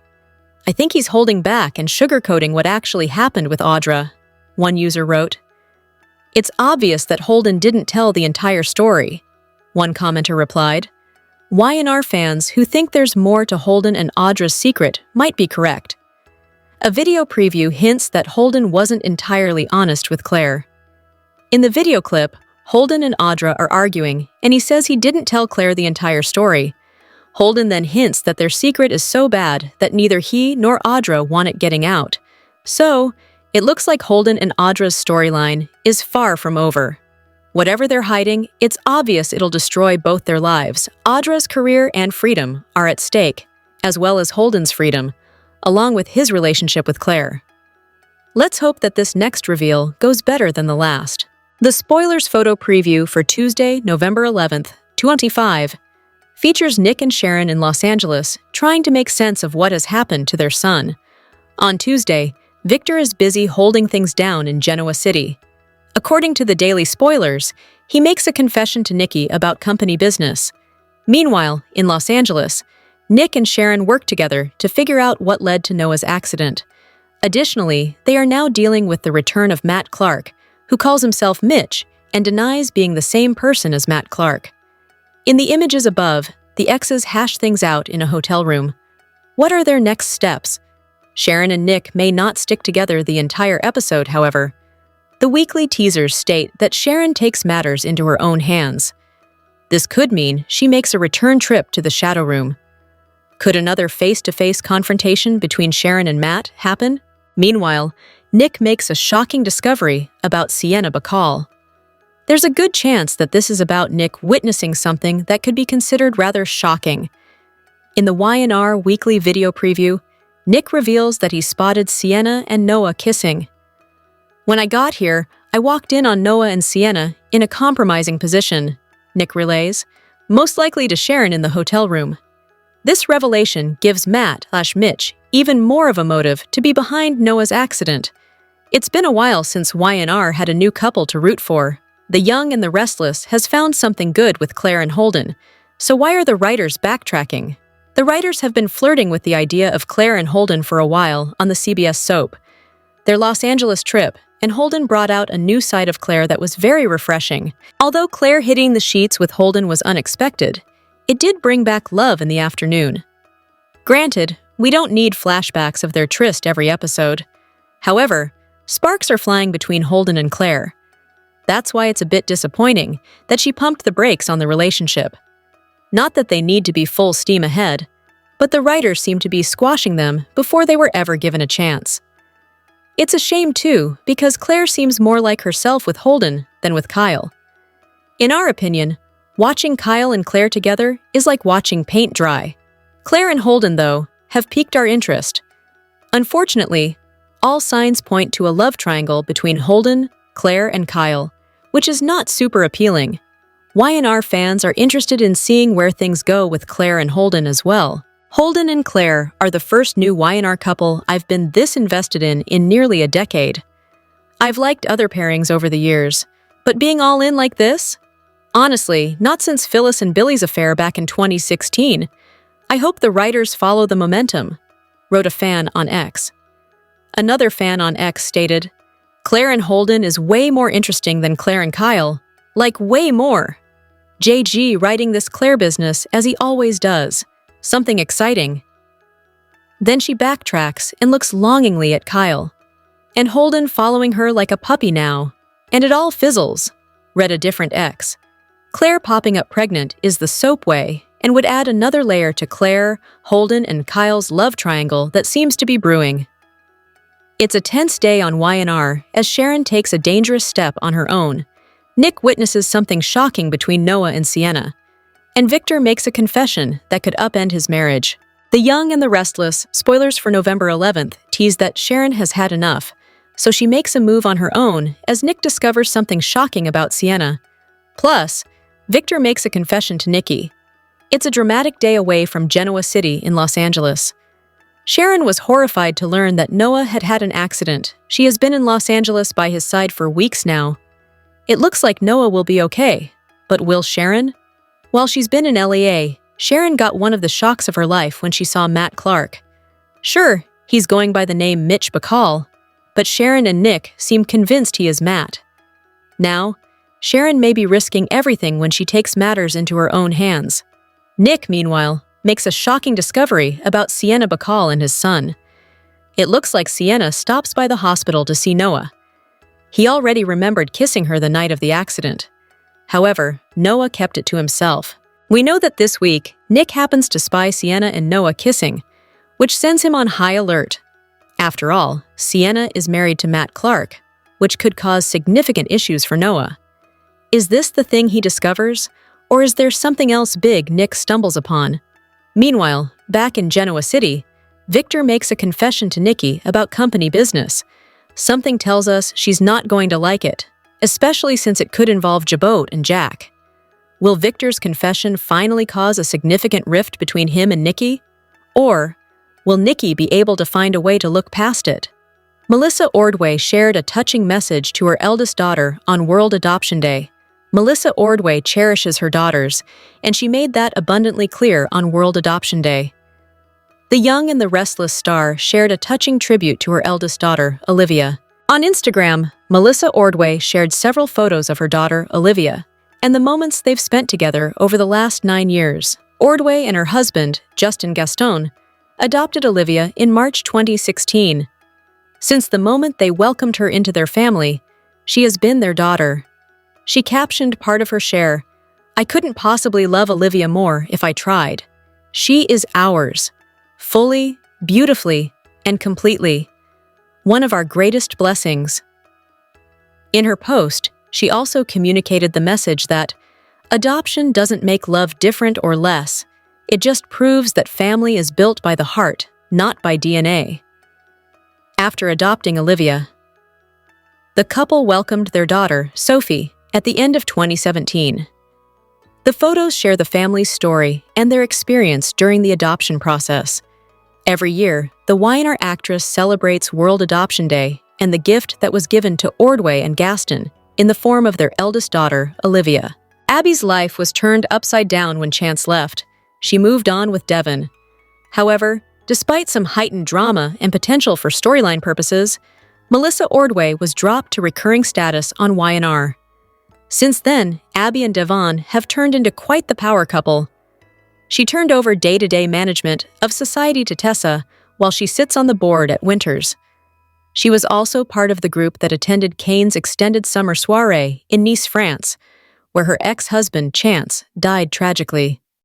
I think he's holding back and sugarcoating what actually happened with Audra, one user wrote. It's obvious that Holden didn't tell the entire story, one commenter replied. Y&R fans who think there's more to Holden and Audra's secret might be correct. A video preview hints that Holden wasn't entirely honest with Claire. In the video clip, Holden and Audra are arguing, and he says he didn't tell Claire the entire story. Holden then hints that their secret is so bad that neither he nor Audra want it getting out. So, it looks like Holden and Audra's storyline is far from over. Whatever they're hiding, it's obvious it'll destroy both their lives. Audra's career and freedom are at stake, as well as Holden's freedom, along with his relationship with Claire. Let's hope that this next reveal goes better than the last. The spoilers photo preview for Tuesday, November 11th, 2025, features Nick and Sharon in Los Angeles trying to make sense of what has happened to their son. On Tuesday, Victor is busy holding things down in Genoa City. According to the Daily Spoilers, he makes a confession to Nikki about company business. Meanwhile, in Los Angeles, Nick and Sharon work together to figure out what led to Noah's accident. Additionally, they are now dealing with the return of Matt Clark, who calls himself Mitch and denies being the same person as Matt Clark. In the images above, the exes hash things out in a hotel room. What are their next steps? Sharon and Nick may not stick together the entire episode, however. The weekly teasers state that Sharon takes matters into her own hands. This could mean she makes a return trip to the Shadow Room. Could another face-to-face confrontation between Sharon and Matt happen? Meanwhile, Nick makes a shocking discovery about Sienna Bacall. There's a good chance that this is about Nick witnessing something that could be considered rather shocking. In the Y&R weekly video preview, Nick reveals that he spotted Sienna and Noah kissing. When I got here, I walked in on Noah and Sienna in a compromising position, Nick relays, most likely to Sharon in the hotel room. This revelation gives Matt/Mitch even more of a motive to be behind Noah's accident. It's been a while since Y&R had a new couple to root for. The Young and the Restless has found something good with Claire and Holden, so why are the writers backtracking? The writers have been flirting with the idea of Claire and Holden for a while on the CBS soap. Their Los Angeles trip, and Holden brought out a new side of Claire that was very refreshing. Although Claire hitting the sheets with Holden was unexpected, it did bring back love in the afternoon. Granted, we don't need flashbacks of their tryst every episode. However, sparks are flying between Holden and Claire. That's why it's a bit disappointing that she pumped the brakes on the relationship. Not that they need to be full steam ahead, but the writers seem to be squashing them before they were ever given a chance. It's a shame too, because Claire seems more like herself with Holden than with Kyle. In our opinion, watching Kyle and Claire together is like watching paint dry. Claire and Holden, though, have piqued our interest. Unfortunately, all signs point to a love triangle between Holden, Claire, and Kyle, which is not super appealing. Y&R fans are interested in seeing where things go with Claire and Holden as well. Holden and Claire are the first new Y&R couple I've been this invested in nearly a decade. I've liked other pairings over the years, but being all in like this? Honestly, not since Phyllis and Billy's affair back in 2016. I hope the writers follow the momentum, wrote a fan on X. Another fan on X stated, Claire and Holden is way more interesting than Claire and Kyle. Like, way more. JG writing this Claire business as he always does. Something exciting. Then she backtracks and looks longingly at Kyle. And Holden following her like a puppy now. And it all fizzles, read a different ex. Claire popping up pregnant is the soap way and would add another layer to Claire, Holden, and Kyle's love triangle that seems to be brewing. It's a tense day on Y&R as Sharon takes a dangerous step on her own. Nick witnesses something shocking between Noah and Sienna. And Victor makes a confession that could upend his marriage. The Young and the Restless, spoilers for November 11th, tease that Sharon has had enough, so she makes a move on her own as Nick discovers something shocking about Sienna. Plus, Victor makes a confession to Nikki. It's a dramatic day away from Genoa City in Los Angeles. Sharon was horrified to learn that Noah had had an accident. She has been in Los Angeles by his side for weeks now. It looks like Noah will be okay, but will Sharon? While she's been in LEA, Sharon got one of the shocks of her life when she saw Matt Clark. Sure, he's going by the name Mitch Bacall, but Sharon and Nick seem convinced he is Matt. Now, Sharon may be risking everything when she takes matters into her own hands. Nick, meanwhile, makes a shocking discovery about Sienna Bacall and his son. It looks like Sienna stops by the hospital to see Noah. He already remembered kissing her the night of the accident. However, Noah kept it to himself. We know that this week, Nick happens to spy Sienna and Noah kissing, which sends him on high alert. After all, Sienna is married to Matt Clark, which could cause significant issues for Noah. Is this the thing he discovers, or is there something else big Nick stumbles upon? Meanwhile, back in Genoa City, Victor makes a confession to Nikki about company business. Something tells us she's not going to like it, especially since it could involve Jabot and Jack. Will Victor's confession finally cause a significant rift between him and Nikki? Or will Nikki be able to find a way to look past it? Melissa Ordway shared a touching message to her eldest daughter on World Adoption Day. Melissa Ordway cherishes her daughters, and she made that abundantly clear on World Adoption Day. The Young and the Restless star shared a touching tribute to her eldest daughter, Olivia. On Instagram, Melissa Ordway shared several photos of her daughter, Olivia, and the moments they've spent together over the last 9 years. Ordway and her husband, Justin Gaston, adopted Olivia in March 2016. Since the moment they welcomed her into their family, she has been their daughter. She captioned part of her share, "I couldn't possibly love Olivia more if I tried. She is ours, fully, beautifully, and completely. One of our greatest blessings." In her post, she also communicated the message that adoption doesn't make love different or less. It just proves that family is built by the heart, not by DNA. After adopting Olivia, the couple welcomed their daughter, Sophie, at the end of 2017. The photos share the family's story and their experience during the adoption process. Every year, the Y&R actress celebrates World Adoption Day and the gift that was given to Ordway and Gaston in the form of their eldest daughter, Olivia. Abby's life was turned upside down when Chance left. She moved on with Devon. However, despite some heightened drama and potential for storyline purposes, Melissa Ordway was dropped to recurring status on Y&R. Since then, Abby and Devon have turned into quite the power couple. She turned over day-to-day management of Society to Tessa while she sits on the board at Winters. She was also part of the group that attended Kane's extended summer soiree in Nice, France, where her ex-husband, Chance, died tragically.